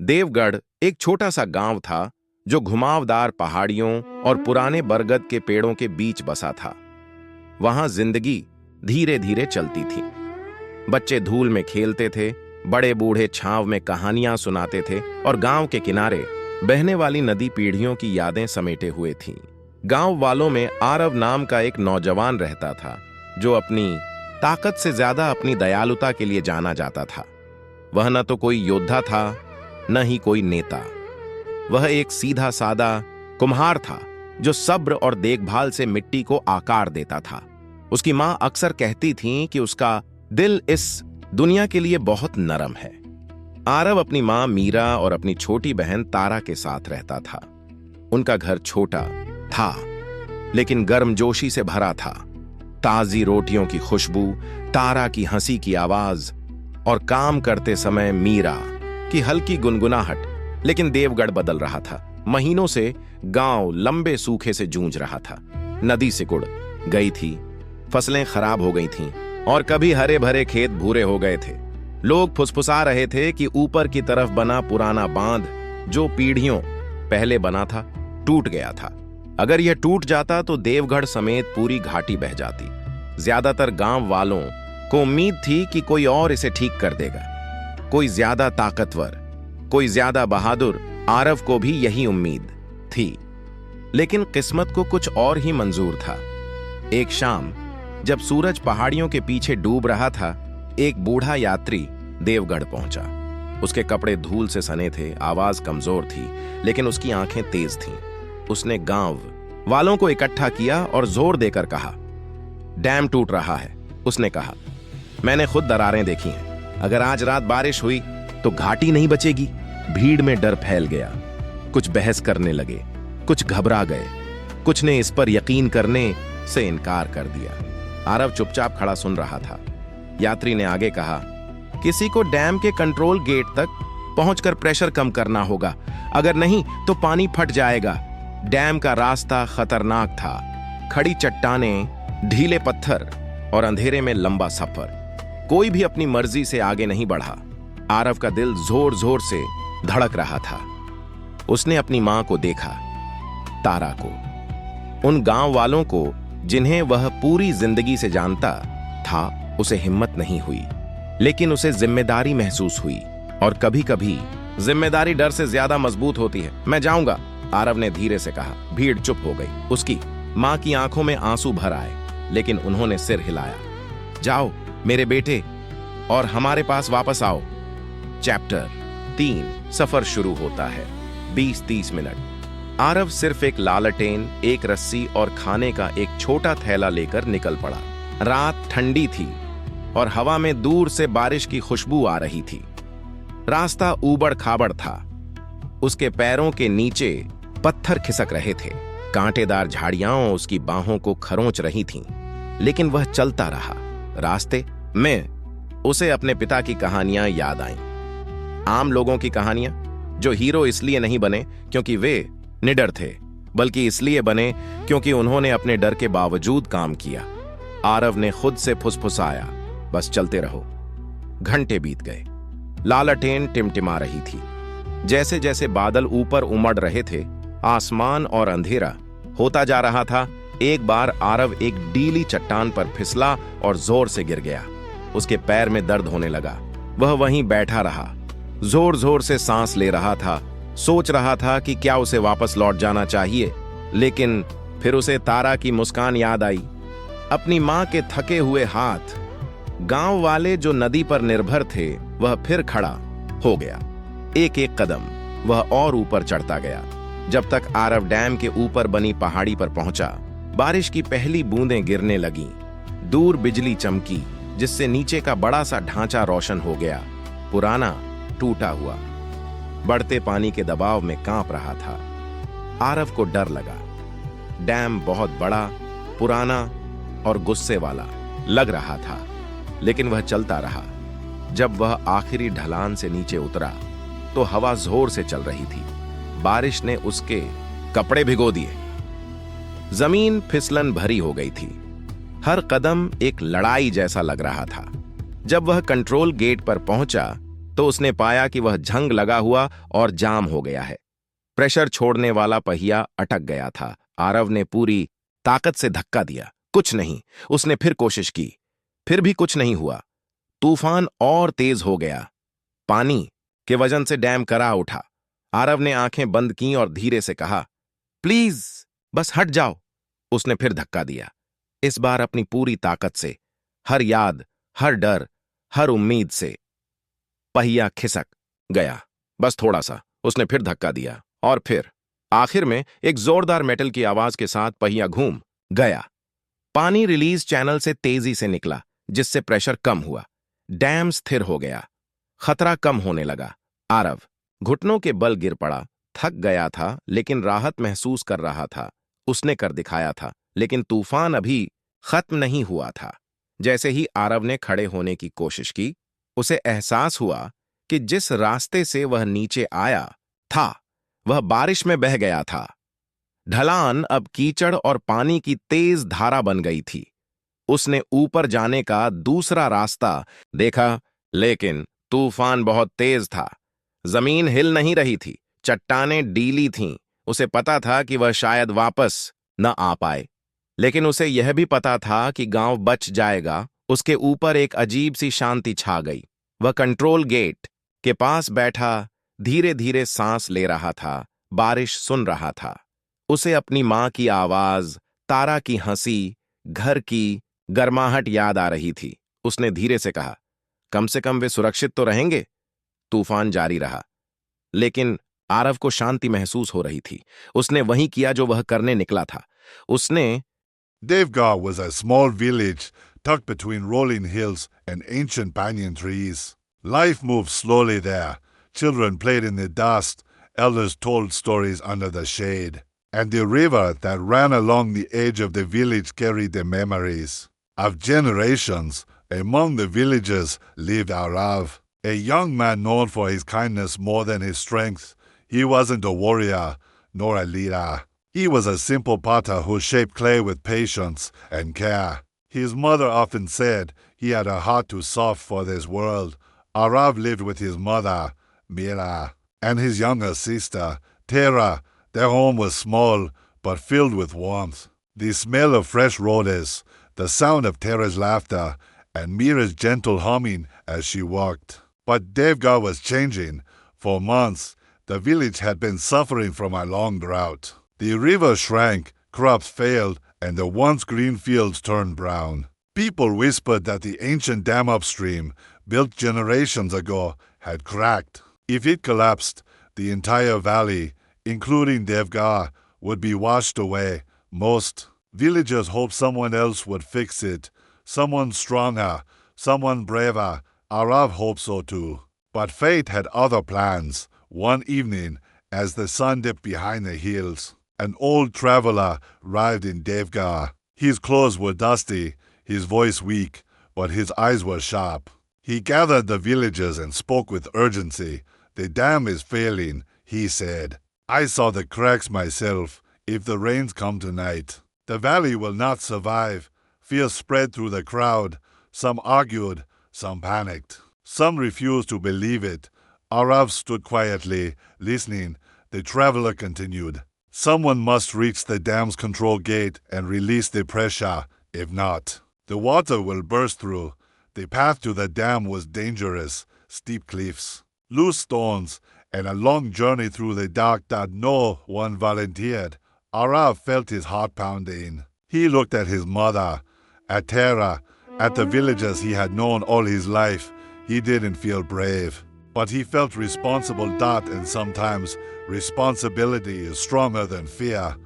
देवगढ़ एक छोटा सा गांव था जो घुमावदार पहाड़ियों और पुराने बरगद के पेड़ों के बीच बसा था। वहां जिंदगी धीरे धीरे चलती थी। बच्चे धूल में खेलते थे, बड़े बूढ़े छांव में कहानियां सुनाते थे और गांव के किनारे बहने वाली नदी पीढ़ियों की यादें समेटे हुए थी। गांव वालों में आरव नाम का एक नौजवान रहता था जो अपनी ताकत से ज्यादा अपनी दयालुता के लिए जाना जाता था। वह न तो कोई योद्धा था न ही कोई नेता। वह एक सीधा सादा कुम्हार था जो सब्र और देखभाल से मिट्टी को आकार देता था। उसकी मां अक्सर कहती थी कि उसका दिल इस दुनिया के लिए बहुत नरम है। आरव अपनी मां मीरा और अपनी छोटी बहन तारा के साथ रहता था। उनका घर छोटा था लेकिन गर्मजोशी से भरा था। ताजी रोटियों की खुशबू, तारा की हंसी की आवाज और काम करते समय मीरा की हल्की गुनगुनाहट। लेकिन देवगढ़ बदल रहा था। महीनों से गांव लंबे सूखे से जूझ रहा था। नदी सिकुड़ गई थी, फसलें खराब हो गई थीं और कभी हरे भरे खेत भूरे हो गए थे। लोग फुसफुसा रहे थे कि ऊपर की तरफ बना पुराना बांध जो पीढ़ियों पहले बना था टूट गया था। अगर यह टूट जाता तो देवगढ़ समेत पूरी घाटी बह जाती। ज्यादातर गांव वालों को उम्मीद थी कि कोई और इसे ठीक कर देगा, कोई ज्यादा ताकतवर, कोई ज्यादा बहादुर। आरव को भी यही उम्मीद थी, लेकिन किस्मत को कुछ और ही मंजूर था। एक शाम जब सूरज पहाड़ियों के पीछे डूब रहा था, एक बूढ़ा यात्री देवगढ़ पहुंचा। उसके कपड़े धूल से सने थे, आवाज कमजोर थी लेकिन उसकी आंखें तेज थीं। उसने गांव वालों को इकट्ठा किया और जोर देकर कहा, डैम टूट रहा है। उसने कहा, मैंने खुद दरारें देखी हैं। अगर आज रात बारिश हुई तो घाटी नहीं बचेगी। भीड़ में डर फैल गया। कुछ बहस करने लगे, कुछ घबरा गए, कुछ ने इस पर यकीन करने से इनकार कर दिया। आरव चुपचाप खड़ा सुन रहा था। यात्री ने आगे कहा, किसी को डैम के कंट्रोल गेट तक पहुंचकर प्रेशर कम करना होगा, अगर नहीं तो पानी फट जाएगा। डैम का रास्ता खतरनाक था। खड़ी चट्टानें, ढीले पत्थर और अंधेरे में लंबा सफर। कोई भी अपनी मर्जी से आगे नहीं बढ़ा। आरव का दिल जोर जोर से धड़क रहा था। उसने अपनी मां को देखा, तारा को, उन गांव वालों को जिन्हें वह पूरी जिंदगी से जानता था। उसे हिम्मत नहीं हुई, लेकिन उसे जिम्मेदारी महसूस हुई और कभी कभी जिम्मेदारी डर से ज्यादा मजबूत होती है। मैं जाऊंगा, आरव ने धीरे से कहा। भीड़ चुप हो गई। उसकी मां की आंखों में आंसू भर आए, लेकिन उन्होंने सिर हिलाया। जाओ मेरे बेटे और हमारे पास वापस आओ। चैप्टर 3 सफर शुरू होता है। 20-30 मिनट। आरव सिर्फ एक लालटेन, एक रस्सी और खाने का एक छोटा थैला लेकर निकल पड़ा। रात ठंडी थी और हवा में दूर से बारिश की खुशबू आ रही थी। रास्ता ऊबड़ खाबड़ था। उसके पैरों के नीचे पत्थर खिसक रहे थे। कांटेदार झाड़ियां उसकी बाहों को खरोंच रही थीं, लेकिन वह चलता रहा। रास्ते में उसे अपने पिता की कहानियां याद आईं। आम लोगों की कहानियां जो हीरो इसलिए नहीं बने क्योंकि वे निडर थे, बल्कि इसलिए बने क्योंकि उन्होंने अपने डर के बावजूद काम किया। आरव ने खुद से फुसफुसाया, बस चलते रहो। घंटे बीत गए। लालटेन टिमटिमा रही थी। जैसे जैसे बादल ऊपर उमड़ रहे थे, आसमान और अंधेरा होता जा रहा था। एक बार आरव एक डीली चट्टान पर फिसला और जोर से गिर गया। उसके पैर में दर्द होने लगा। वह वहीं बैठा रहा, जोर जोर से सांस ले रहा था। सोच रहा था कि क्या उसे वापस लौट जाना चाहिए, लेकिन फिर उसे तारा की मुस्कान याद आई, अपनी मां के थके हुए हाथ। गांव वाले जो नदी पर निर्भर थे, वह फिर खड़ा हो गया। एक एक कदम वह और ऊपर चढ़ता गया, जब तक आरव डैम के ऊपर बनी पहाड़ी पर पहुंचा। बारिश की पहली बूंदें गिरने लगीं। दूर बिजली चमकी, जिससे नीचे का बड़ा सा ढांचा रोशन हो गया, पुराना, टूटा हुआ। बढ़ते पानी के दबाव में कांप रहा था। आरव को डर लगा। डैम बहुत बड़ा, पुराना और गुस्से वाला लग रहा था, लेकिन वह चलता रहा। जब वह आखिरी ढलान से नीचे उतरा तो हवा जोर से चल रही थी। बारिश ने उसके कपड़े भिगो दिए। जमीन फिसलन भरी हो गई थी। हर कदम एक लड़ाई जैसा लग रहा था। जब वह कंट्रोल गेट पर पहुंचा तो उसने पाया कि वह झंग लगा हुआ और जाम हो गया है। प्रेशर छोड़ने वाला पहिया अटक गया था। आरव ने पूरी ताकत से धक्का दिया, कुछ नहीं। उसने फिर कोशिश की, फिर भी कुछ नहीं हुआ। तूफान और तेज हो गया। पानी के वजन से डैम करा उठा। आरव ने आंखें बंद की और धीरे से कहा, प्लीज बस हट जाओ। उसने फिर धक्का दिया, इस बार अपनी पूरी ताकत से, हर याद, हर डर, हर उम्मीद से। पहिया खिसक गया, बस थोड़ा सा। उसने फिर धक्का दिया और फिर आखिर में एक जोरदार मेटल की आवाज के साथ पहिया घूम गया। पानी रिलीज चैनल से तेजी से निकला, जिससे प्रेशर कम हुआ। डैम स्थिर हो गया, खतरा कम होने लगा। आरव घुटनों के बल गिर पड़ा। थक गया था लेकिन राहत महसूस कर रहा था। उसने कर दिखाया था, लेकिन तूफान अभी खत्म नहीं हुआ था। जैसे ही आरव ने खड़े होने की कोशिश की, उसे एहसास हुआ कि जिस रास्ते से वह नीचे आया था वह बारिश में बह गया था। ढलान अब कीचड़ और पानी की तेज धारा बन गई थी। उसने ऊपर जाने का दूसरा रास्ता देखा, लेकिन तूफान बहुत तेज था। जमीन हिल नहीं रही थी, चट्टानें डीली थीं। उसे पता था कि वह शायद वापस न आ पाए, लेकिन उसे यह भी पता था कि गांव बच जाएगा। उसके ऊपर एक अजीब सी शांति छा गई। वह कंट्रोल गेट के पास बैठा धीरे धीरे सांस ले रहा था, बारिश सुन रहा था। उसे अपनी मां की आवाज, तारा की हंसी, घर की गर्माहट याद आ रही थी। उसने धीरे से कहा, कम से कम वे सुरक्षित तो रहेंगे। तूफान जारी रहा, लेकिन आरव को शांति महसूस हो रही थी। उसने वही किया जो वह करने निकला था। उसने Devgarh was a small village tucked between rolling hills and ancient banyan trees. Life moved slowly there. Children played in the dust, elders told stories under the shade, and the river that ran along the edge of the village carried the memories of generations. Among the villagers lived Aarav, a young man known for his kindness more than his strength. He wasn't a warrior, nor a leader. He was a simple potter who shaped clay with patience and care. His mother often said he had a heart too soft for this world. Aarav lived with his mother, Mira, and his younger sister, Tara. Their home was small, but filled with warmth. The smell of fresh roses, the sound of Tara's laughter, and Mira's gentle humming as she walked. But Devgarh was changing. For months, the village had been suffering from a long drought. The river shrank, crops failed, and the once green fields turned brown. People whispered that the ancient dam upstream, built generations ago, had cracked. If it collapsed, the entire valley, including Devgarh, would be washed away. Most villagers hoped someone else would fix it, someone stronger, someone braver. Aarav hoped so too. But fate had other plans. One evening, as the sun dipped behind the hills, an old traveler arrived in Devgarh. His clothes were dusty, his voice weak, but his eyes were sharp. He gathered the villagers and spoke with urgency. The dam is failing, he said. I saw the cracks myself. If the rains come tonight, the valley will not survive. Fear spread through the crowd. Some argued, some panicked. Some refused to believe it. Aarav stood quietly, listening. The traveler continued. Someone must reach the dam's control gate and release the pressure. If not, the water will burst through. The path to the dam was dangerous. Steep cliffs, loose stones, and a long journey through the dark that no one volunteered. Aarav felt his heart pounding. He looked at his mother, at Tara, at the villagers he had known all his life. He didn't feel brave, but he felt responsible. And sometimes responsibility is stronger than fear.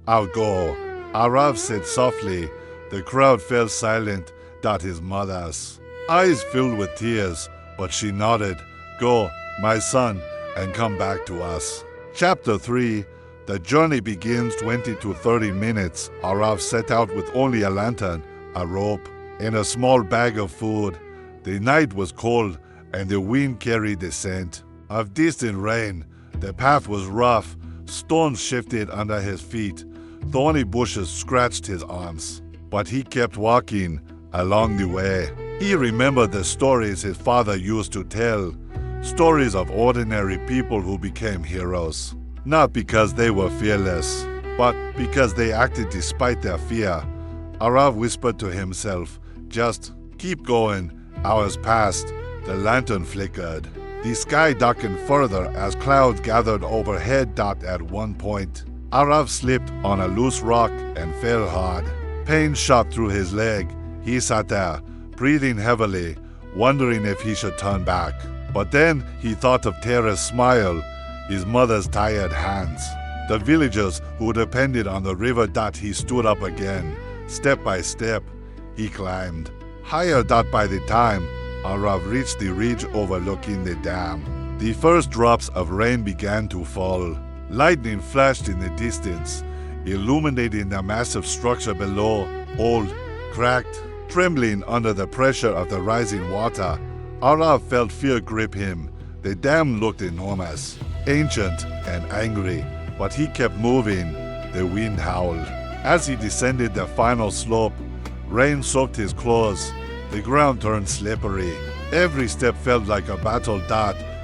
I'll go, Aarav said softly. The crowd fell silent. His mother's eyes filled with tears, but she nodded. Go, my son, and come back to us. Chapter 3. The journey begins 20 to 30 minutes. Aarav set out with only a lantern, a rope, and a small bag of food. The night was cold, and the wind carried the scent of distant rain. The path was rough. Stones shifted under his feet. Thorny bushes scratched his arms. But he kept walking along the way. He remembered the stories his father used to tell, Stories of ordinary people who became heroes. Not because they were fearless, but because they acted despite their fear. Aarav whispered to himself, "Just keep going." Hours passed. The lantern flickered. The sky darkened further as clouds gathered overhead. At one point, Aarav slipped on a loose rock and fell hard. Pain shot through his leg. He sat there, breathing heavily, wondering if he should turn back. But then he thought of Tara's smile, his mother's tired hands, the villagers who depended on the river. He stood up again. Step by step, he climbed. Higher. By the time Aarav reached the ridge overlooking the dam, the first drops of rain began to fall. Lightning flashed in the distance, illuminating the massive structure below, old, cracked, trembling under the pressure of the rising water. Aarav felt fear grip him. The dam looked enormous, ancient and angry, but he kept moving. The wind howled. As he descended the final slope, rain soaked his clothes. The ground turned slippery. Every step felt like a battle.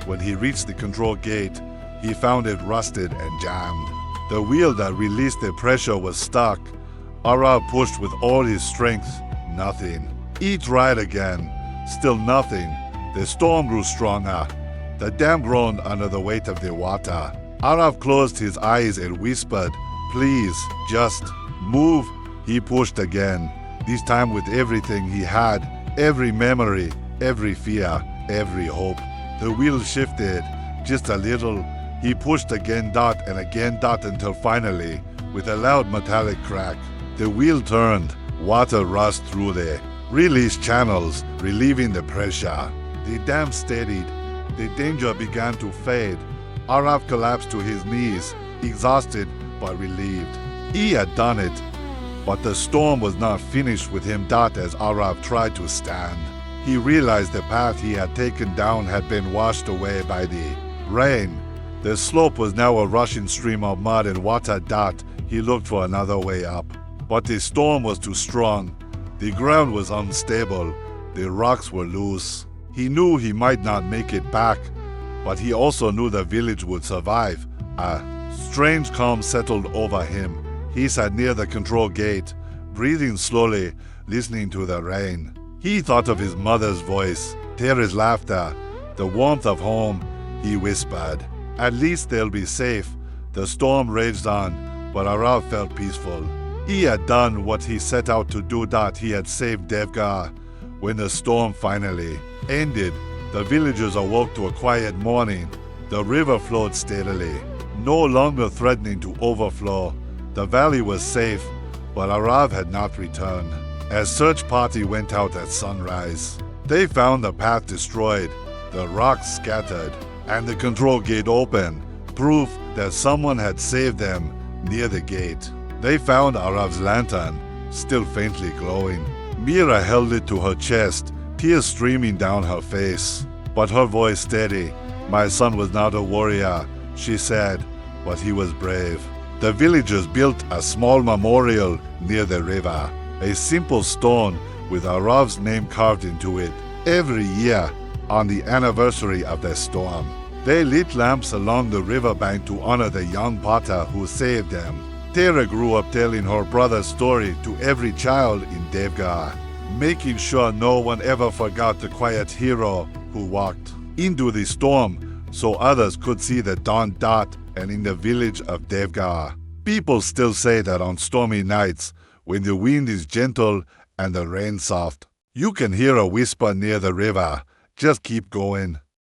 When he reached the control gate, he found it rusted and jammed. The wheel that released the pressure was stuck. Aarav pushed with all his strength. Nothing. He tried again. Still nothing. The storm grew stronger. The dam groaned under the weight of the water. Aarav closed his eyes and whispered, "Please, just move." He pushed again, this time with everything he had, every memory, every fear, every hope. The wheel shifted, just a little. He pushed again. And again. Until finally, with a loud metallic crack, the wheel turned. Water rushed through the release channels, relieving the pressure. The dam steadied. The danger began to fade. Aarav collapsed to his knees, exhausted but relieved. He had done it, but the storm was not finished with him. As Aarav tried to stand, he realized the path he had taken down had been washed away by the rain. The slope was now a rushing stream of mud and water. He looked for another way up, but the storm was too strong. The ground was unstable. The rocks were loose. He knew he might not make it back, but he also knew the village would survive. A strange calm settled over him. He sat near the control gate, breathing slowly, listening to the rain. He thought of his mother's voice, Tara's laughter, the warmth of home. He whispered, "At least they'll be safe." The storm raged on, but Aarav felt peaceful. He had done what he set out to do. He had saved Devgarh. When the storm finally ended, the villagers awoke to a quiet morning. The river flowed steadily, no longer threatening to overflow. The valley was safe, but Aarav had not returned. A search party went out at sunrise. They found the path destroyed, the rocks scattered, and the control gate open, proof that someone had saved them. Near the gate, they found Aarav's lantern, still faintly glowing. Mira held it to her chest, tears streaming down her face, but her voice steady. "My son was not a warrior," she said, "but he was brave." The villagers built a small memorial near the river, a simple stone with Aarav's name carved into it. Every year, on the anniversary of the storm, they lit lamps along the riverbank to honor the young potter who saved them. Tara grew up telling her brother's story to every child in Devgarh, making sure no one ever forgot the quiet hero who walked into the storm so others could see the dawn. And in the village of Devgarh, people still say that on stormy nights, when the wind is gentle and the rain soft, you can hear a whisper near the river, "Just keep going."